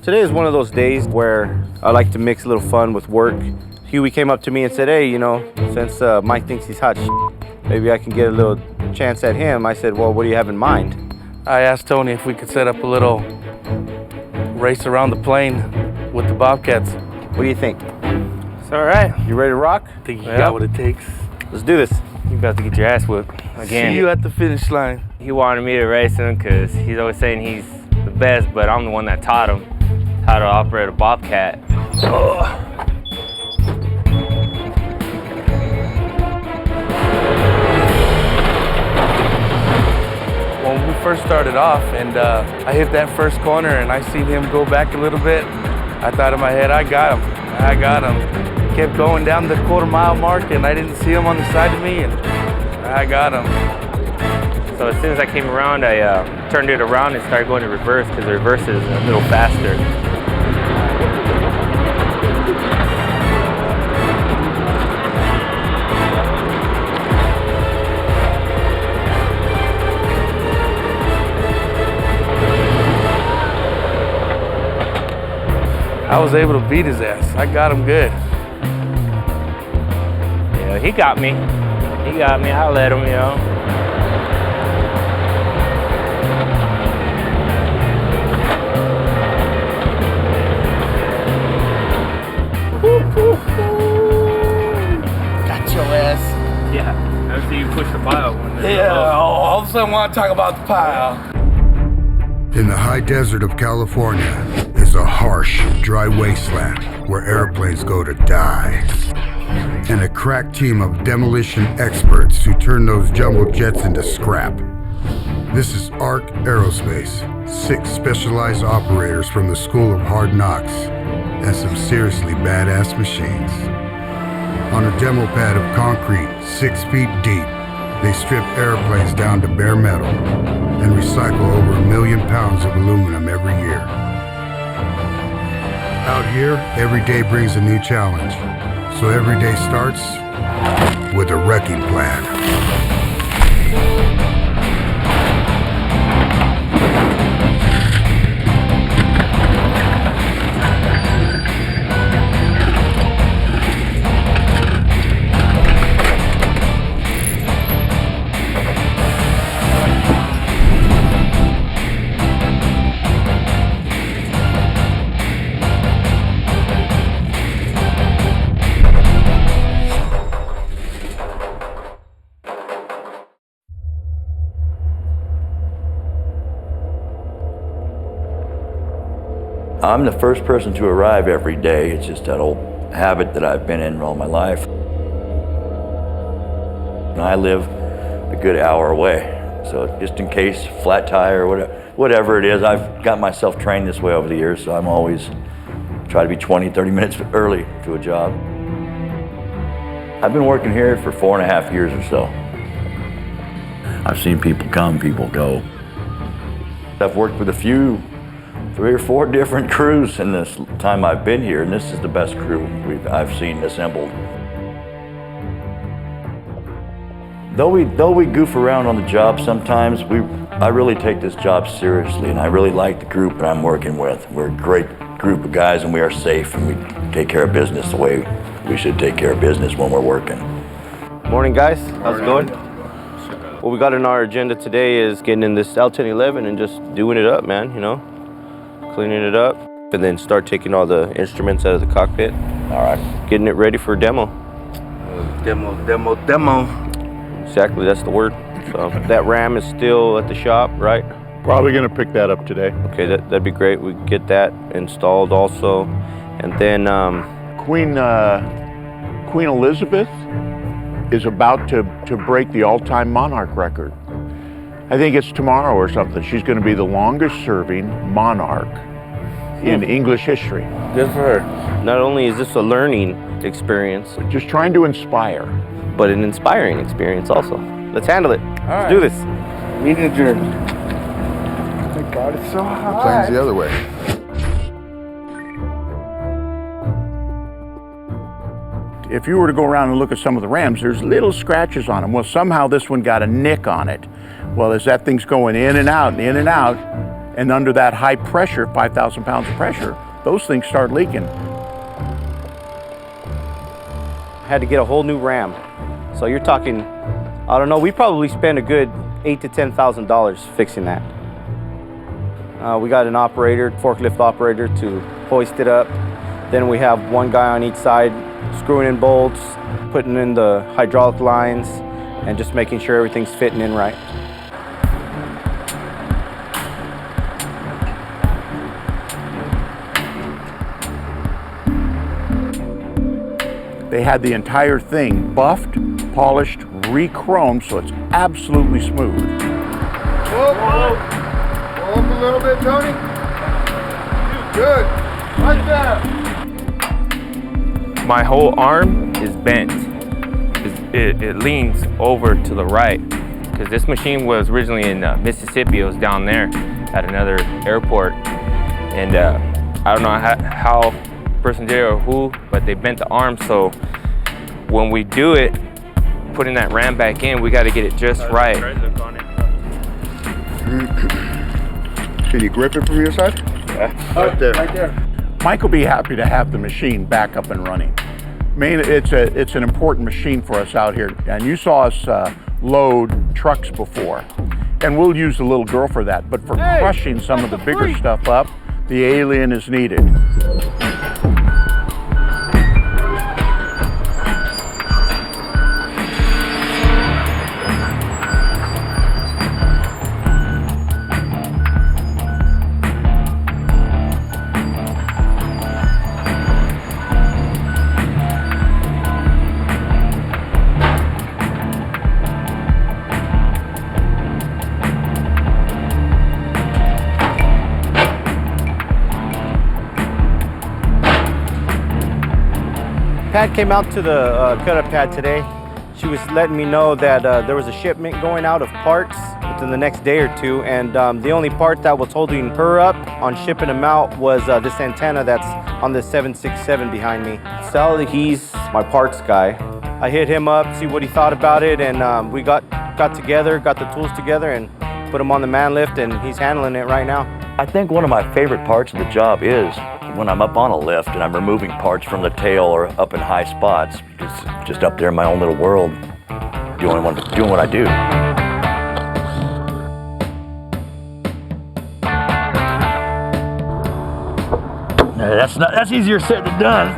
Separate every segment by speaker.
Speaker 1: Today is one of those days where I like to mix a little fun with work. Huey came up to me and said, hey, you know, since Mike thinks he's hot maybe I can get a little chance at him. I said, well, what do you have in mind?
Speaker 2: I asked Tony if we could set up a little race around the plane with the Bobcats.
Speaker 1: What do you think?
Speaker 3: It's all right.
Speaker 1: You ready to rock?
Speaker 2: I think you got what it takes.
Speaker 1: Let's do this.
Speaker 3: You about to get your ass whooped again.
Speaker 2: See you at the finish line.
Speaker 3: He wanted me to race him because he's always saying he's the best, but I'm the one that taught him how to operate a Bobcat. Oh.
Speaker 2: When we first started off and I hit that first corner and I seen him go back a little bit, I thought in my head, I got him. Kept going down the quarter-mile mark and I didn't see him on the side of me and I got him.
Speaker 3: So as soon as I came around, I turned it around and started going to reverse because the reverse is a little faster.
Speaker 2: I was able to beat his ass. I got him good.
Speaker 3: Yeah, he got me. I let him, you know.
Speaker 2: Got your ass.
Speaker 3: Yeah, I see you push the pile.
Speaker 2: All of a sudden I want to talk about the pile.
Speaker 4: In the high desert of California is a harsh, dry wasteland where airplanes go to die. And a crack team of demolition experts who turn those jumbo jets into scrap. This is ARC Aerospace, 6 specialized operators from the School of Hard Knocks, and some seriously badass machines. On a demo pad of concrete 6 feet deep, they strip airplanes down to bare metal and recycle over 1 million pounds of aluminum every year. Out here, every day brings a new challenge, so every day starts with a wrecking plan.
Speaker 5: I'm the first person to arrive every day. It's just that old habit that I've been in all my life. And I live a good hour away. So just in case, flat tire or whatever it is, I've got myself trained this way over the years, so I'm always try to be 20, 30 minutes early to a job. I've been working here for 4.5 years or so. I've seen people come, people go. I've worked with 3 or 4 different crews in this time I've been here, and this is the best crew I've seen assembled. Though we goof around on the job sometimes, I really take this job seriously, and I really like the group that I'm working with. We're a great group of guys, and we are safe, and we take care of business the way we should take care of business when we're working.
Speaker 1: Morning, guys. How's it going? What we got on our agenda today is getting in this L1011 and just doing it up, man, you know? Cleaning it up, and then start taking all the instruments out of the cockpit.
Speaker 5: All right.
Speaker 1: Getting it ready for demo.
Speaker 2: Demo.
Speaker 1: Exactly, that's the word. So that Ram is still at the shop, right?
Speaker 6: Probably gonna pick that up today.
Speaker 1: Okay, that'd be great. We get that installed also. And then
Speaker 6: Queen Elizabeth is about to break the all-time monarch record. I think it's tomorrow or something. She's gonna be the longest serving monarch in English history.
Speaker 2: Good for her.
Speaker 1: not only is this a learning experience,
Speaker 6: Just trying to inspire.
Speaker 1: but an inspiring experience also. Let's handle it. Let's do this.
Speaker 2: Meeting adjourned. Oh my God, it's so hot.
Speaker 4: Plane's the other way.
Speaker 6: If you were to go around and look at some of the Rams, there's little scratches on them. Well, somehow this one got a nick on it. Well, as that thing's going in and out, And under that high pressure, 5,000 pounds of pressure, those things start leaking.
Speaker 1: Had to get a whole new ram. So you're talking, I don't know, we probably spent a good $8,000 to $10,000 fixing that. We got an operator, forklift operator, to hoist it up. Then we have one guy on each side screwing in bolts, putting in the hydraulic lines, and just making sure everything's fitting in right.
Speaker 6: They had the entire thing buffed, polished, re-chromed, so it's absolutely smooth.
Speaker 4: Whoa, whoa. Go up a little bit, Tony. Good. Right there.
Speaker 3: My whole arm is bent. It leans over to the right because this machine was originally in Mississippi. It was down there at another airport, and I don't know how person did it or who, but they bent the arm. So when we do it, putting that ram back in, we got to get it just right.
Speaker 4: Can you grip it from your side?
Speaker 6: Yeah. Right there. Mike will be happy to have the machine back up and running. It's an important machine for us out here, and you saw us load trucks before, and we'll use the little girl for that. But for crushing some of the bigger stuff up, the alien is needed.
Speaker 1: Pat came out to the cut-up pad today. She was letting me know that there was a shipment going out of parts within the next day or two, and the only part that was holding her up on shipping them out was this antenna that's on the 767 behind me. Sal, he's my parts guy. I hit him up, see what he thought about it, and we got together, got the tools together, and put him on the man lift, and he's handling it right now.
Speaker 5: I think one of my favorite parts of the job is when I'm up on a lift and I'm removing parts from the tail or up in high spots, just up there in my own little world, doing what I do. That's easier said than done.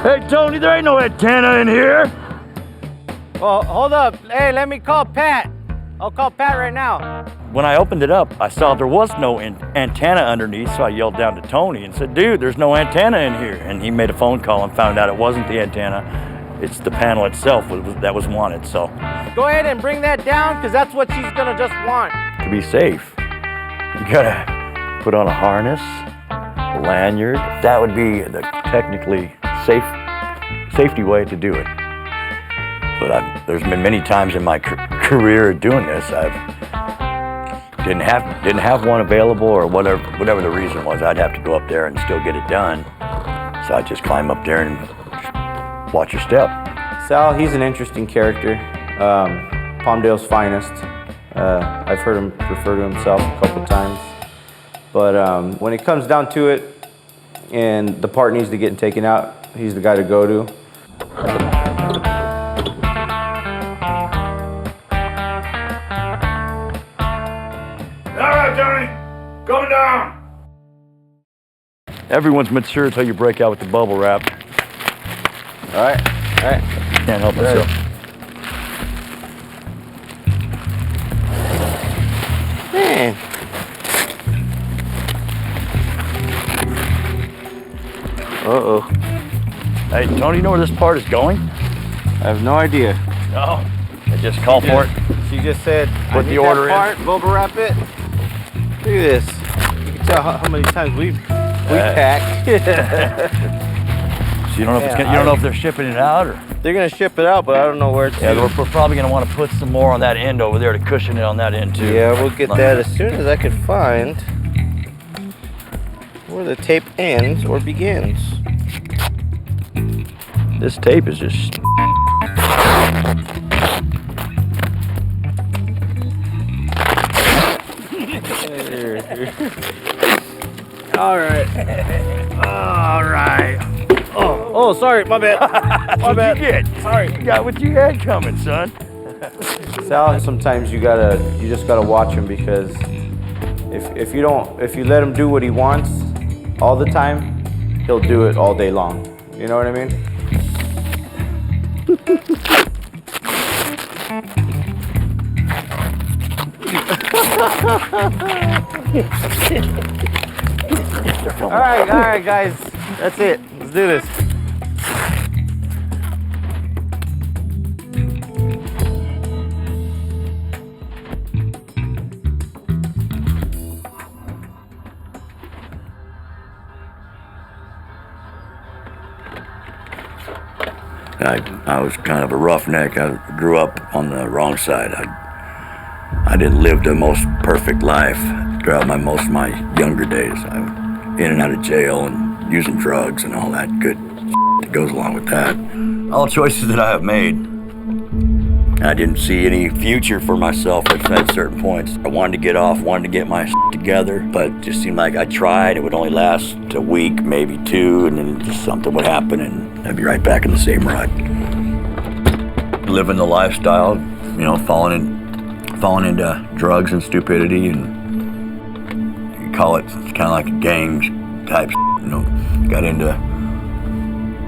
Speaker 5: Hey Tony, there ain't no antenna in here.
Speaker 1: Well, hold up. Hey, let me call Pat. I'll call Pat right now.
Speaker 5: When I opened it up, I saw there was no antenna underneath, so I yelled down to Tony and said, dude, there's no antenna in here. And he made a phone call and found out it wasn't the antenna. It's the panel itself that was wanted, so.
Speaker 1: Go ahead and bring that down, because that's what she's gonna just want.
Speaker 5: To be safe, you gotta put on a harness, a lanyard. That would be the technically safety way to do it. But there's been many times in my career doing this, didn't have one available, or whatever the reason was. I'd have to go up there and still get it done. So I'd just climb up there and watch your step.
Speaker 1: Sal, he's an interesting character. Palmdale's finest. I've heard him refer to himself a couple times. But when it comes down to it, and the part needs to get taken out, he's the guy to go to.
Speaker 5: Coming down! Everyone's mature until you break out with the bubble wrap.
Speaker 1: All right.
Speaker 5: Can't help myself.
Speaker 1: Man. Uh-oh.
Speaker 5: Hey, Tony, you know where this part is going?
Speaker 1: I have no idea.
Speaker 5: No. I just call for it.
Speaker 1: She just said,
Speaker 5: Put the order
Speaker 1: in. Bubble wrap it. Look at this. You can tell how many times we've packed.
Speaker 5: So you don't know if they're shipping it out, or
Speaker 1: they're gonna ship it out, but I don't know where it's.
Speaker 5: Yeah, we're probably gonna want to put some more on that end over there to cushion it on that end too.
Speaker 1: Yeah, we'll get that as soon as I can find where the tape ends or begins.
Speaker 5: This tape is just.
Speaker 1: All right. All right. Oh, sorry, my bad. My bad.
Speaker 5: You get.
Speaker 1: Sorry.
Speaker 5: You got what you had coming, son.
Speaker 1: Sal, sometimes you just gotta watch him, because if you let him do what he wants all the time, he'll do it all day long. You know what I mean? All right, guys. That's it. Let's do this.
Speaker 5: I was kind of a roughneck. I grew up on the wrong side. I didn't live the most perfect life throughout most of my younger days. I was in and out of jail and using drugs and all that good that goes along with that. All choices that I have made. I didn't see any future for myself at certain points. I wanted to get off, wanted to get my together, but it just seemed like I tried. It would only last a week, maybe two, and then just something would happen and I'd be right back in the same rut. Living the lifestyle, you know, falling into drugs and stupidity, and you call it kind of like a gang type, you know. Got into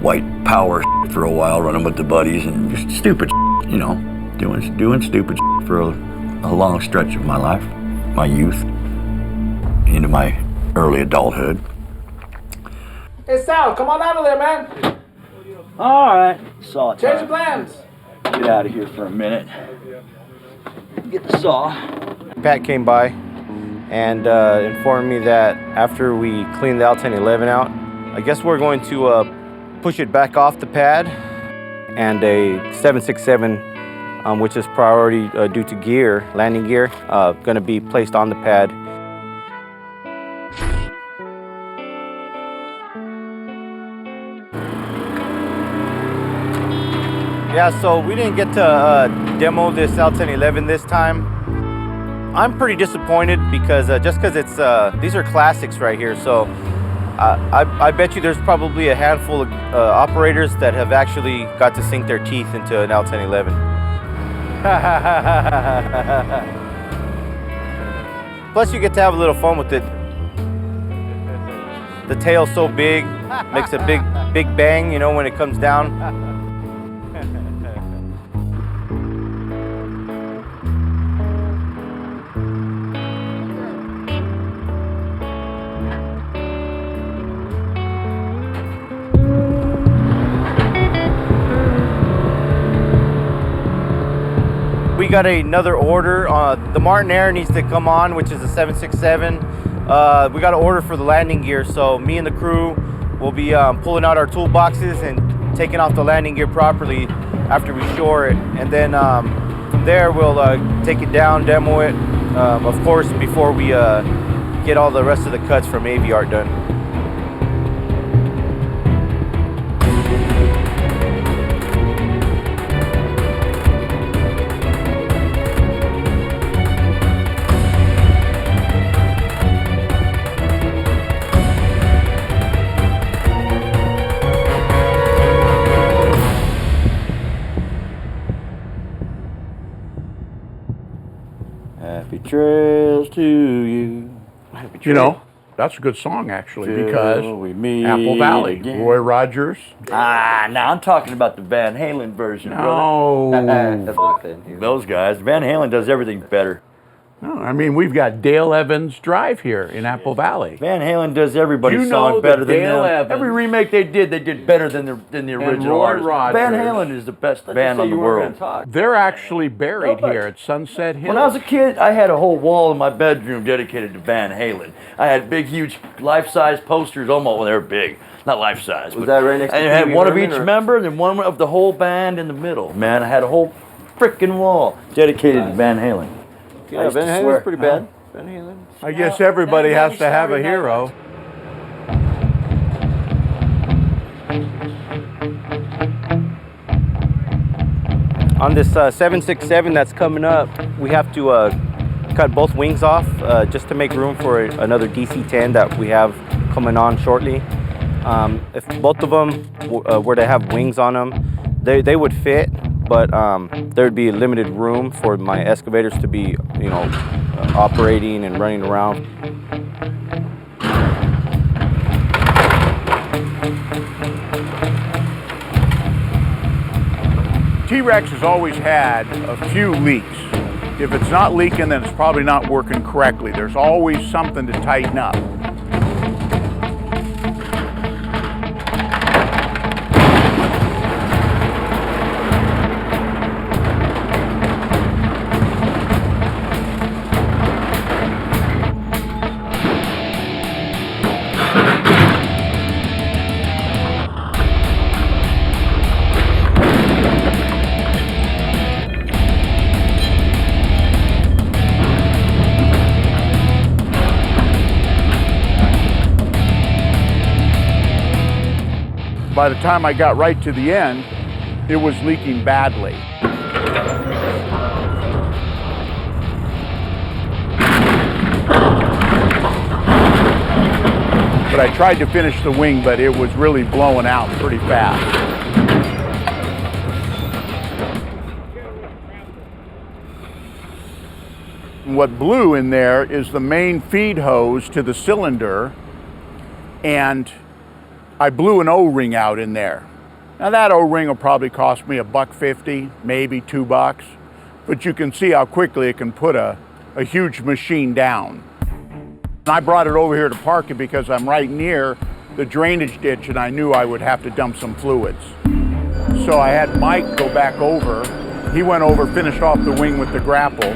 Speaker 5: white power for a while, running with the buddies and just stupid, you know, doing stupid for a long stretch of my life, my youth, into my early adulthood.
Speaker 7: Hey Sal, come on out of there, man.
Speaker 5: All right, saw time.
Speaker 7: Change your plans.
Speaker 5: Get out of here for a minute. Get the saw.
Speaker 1: Pat came by and informed me that after we cleaned the L1011 out, I guess we're going to push it back off the pad, and a 767, which is priority due to gear, landing gear, going to be placed on the pad. Yeah, so we didn't get to demo this L1011 this time. I'm pretty disappointed because just because it's these are classics right here. So I bet you there's probably a handful of operators that have actually got to sink their teeth into an L1011. Plus, you get to have a little fun with it. The tail's so big, makes a big bang, you know, when it comes down. We got another order. The Martin Air needs to come on, which is a 767. We got an order for the landing gear, so me and the crew will be pulling out our toolboxes and taking off the landing gear properly after we shore it. And then from there, we'll take it down, demo it, of course, before we get all the rest of the cuts from AV Art done.
Speaker 5: Happy trails to you.
Speaker 6: You know, that's a good song actually, because
Speaker 5: we meet
Speaker 6: Apple Valley,
Speaker 5: again.
Speaker 6: Roy Rogers.
Speaker 5: Now I'm talking about the Van Halen version, brother.
Speaker 6: No.
Speaker 5: Those guys. Van Halen does everything better.
Speaker 6: No, I mean, we've got Dale Evans Drive here in Apple Valley.
Speaker 5: Van Halen does everybody's
Speaker 6: You know
Speaker 5: song better
Speaker 6: that
Speaker 5: than
Speaker 6: Dale
Speaker 5: them.
Speaker 6: Evans-
Speaker 5: Every remake they did better than the original
Speaker 6: Roy
Speaker 5: artist.
Speaker 6: Rogers.
Speaker 5: Van Halen is the best band on the world.
Speaker 6: They're actually buried here at Sunset Hill.
Speaker 5: When I was a kid, I had a whole wall in my bedroom dedicated to Van Halen. I had big, huge, life-size posters, almost, well, they were big. Not life-size.
Speaker 1: Was that right next to
Speaker 5: And it had
Speaker 1: Pee-wee
Speaker 5: one of
Speaker 1: Herman,
Speaker 5: each
Speaker 1: or?
Speaker 5: member, and then one of the whole band in the middle. Man, I had a whole frickin' wall dedicated to Van Halen.
Speaker 1: Yeah, Van Halen's pretty bad. Van Halen.
Speaker 6: I guess everybody has to have a hero.
Speaker 1: On this 767 that's coming up, we have to cut both wings off just to make room for another DC-10 that we have coming on shortly. If both of them were to have wings on them, they would fit, but there'd be limited room for my excavators to be, you know, operating and running around.
Speaker 6: T-Rex has always had a few leaks. If it's not leaking, then it's probably not working correctly. There's always something to tighten up. By the time I got right to the end, it was leaking badly. But I tried to finish the wing, but it was really blowing out pretty fast. And what blew in there is the main feed hose to the cylinder, and I blew an O-ring out in there. Now that O-ring will probably cost me $1.50, maybe $2, but you can see how quickly it can put a huge machine down. I brought it over here to park it because I'm right near the drainage ditch and I knew I would have to dump some fluids. So I had Mike go back over. He went over, finished off the wing with the grapple.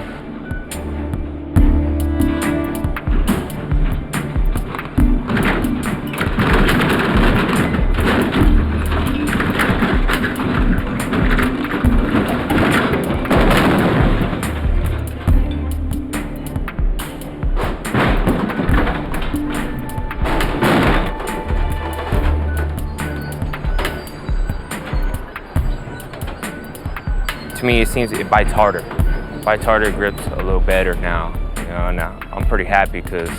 Speaker 3: To me, it seems it bites harder. Bites harder, grips a little better now. You know, now I'm pretty happy because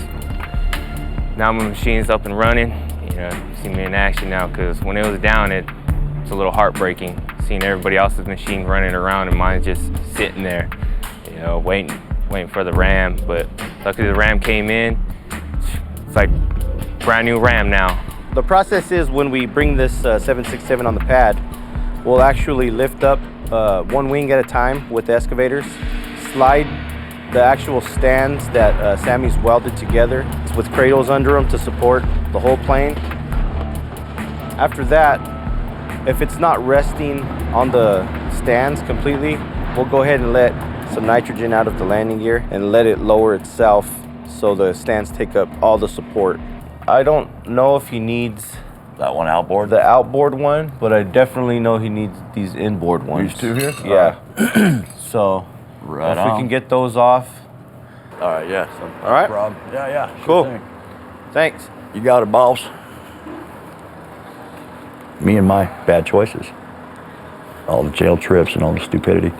Speaker 3: now my machine's up and running. You know, you see me in action now, because when it was down, it's a little heartbreaking seeing everybody else's machine running around and mine's just sitting there, you know, waiting for the Ram. But luckily the Ram came in. It's like brand new Ram now.
Speaker 1: The process is when we bring this 767 on the pad, we'll actually lift up one wing at a time with the excavators, slide the actual stands that Sammy's welded together with cradles under them to support the whole plane. After that, if it's not resting on the stands completely, we'll go ahead and let some nitrogen out of the landing gear and let it lower itself so the stands take up all the support. I don't know if he needs
Speaker 5: That one outboard?
Speaker 1: the outboard one, but I definitely know he needs these inboard ones.
Speaker 5: These two here?
Speaker 1: Yeah. So
Speaker 5: Right
Speaker 1: if
Speaker 5: on.
Speaker 1: we can get those off.
Speaker 5: All right, yeah. So,
Speaker 1: All right.
Speaker 5: Problem. Yeah, sure
Speaker 1: Cool.
Speaker 5: thing.
Speaker 1: Thanks.
Speaker 5: You got it, boss. Me and my bad choices. All the jail trips and all the stupidity.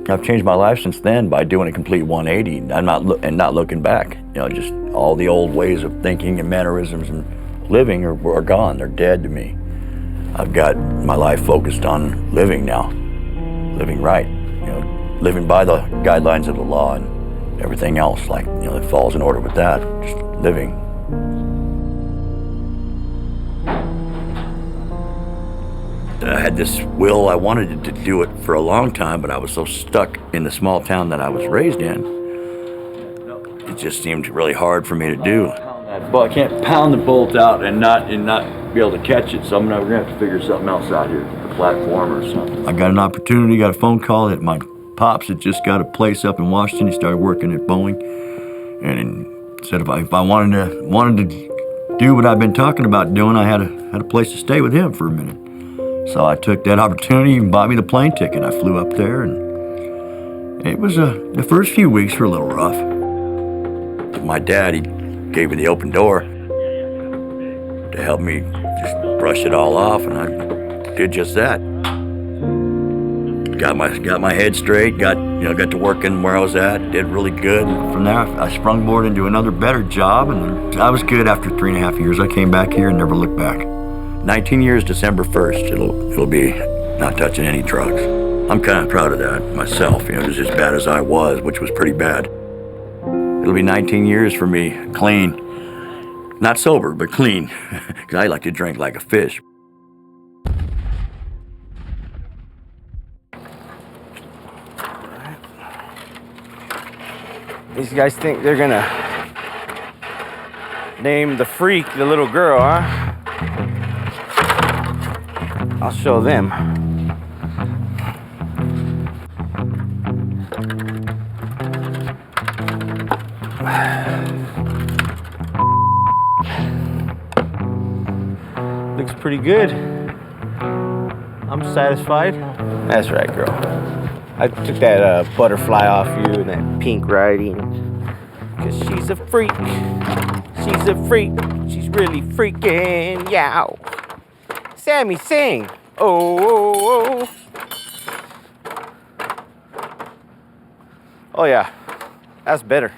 Speaker 5: I've changed my life since then by doing a complete 180. I'm not looking back. You know, just all the old ways of thinking and mannerisms and living are gone. They're dead to me. I've got my life focused on living now, living right. You know, living by the guidelines of the law and everything else, like, you know, that falls in order with that. Just living. I had this will. I wanted to do it for a long time, but I was so stuck in the small town that I was raised in. It just seemed really hard for me to do. But I can't pound the bolt out and not be able to catch it, so we're gonna have to figure something else out here, the platform or something. I got an opportunity, got a phone call that my pops had just got a place up in Washington. He started working at Boeing, and said if I wanted to do what I've been talking about doing, I had a place to stay with him for a minute. So I took that opportunity and bought me the plane ticket. I flew up there, and it was the first few weeks were a little rough. My dad, he gave me the open door to help me just brush it all off, and I did just that. got my head straight, got to working where I was at, did really good. From there, I sprungboarded into another better job, and I was good after 3.5 years. I came back here and never looked back. 19 years, December 1st, it'll be not touching any drugs. I'm kind of proud of that myself. It was as bad as I was, which was pretty bad. It'll be 19 years for me, clean. Not sober, but clean, because I like to drink like a fish.
Speaker 1: These guys think they're gonna name the freak the little girl, huh? I'll show them. Looks pretty good. I'm satisfied. That's right, girl. I took that butterfly off you and that pink writing. Cause she's a freak. She's a freak. She's really freaking. Yow. Sammy, sing. Oh, oh, oh. Oh yeah. That's better.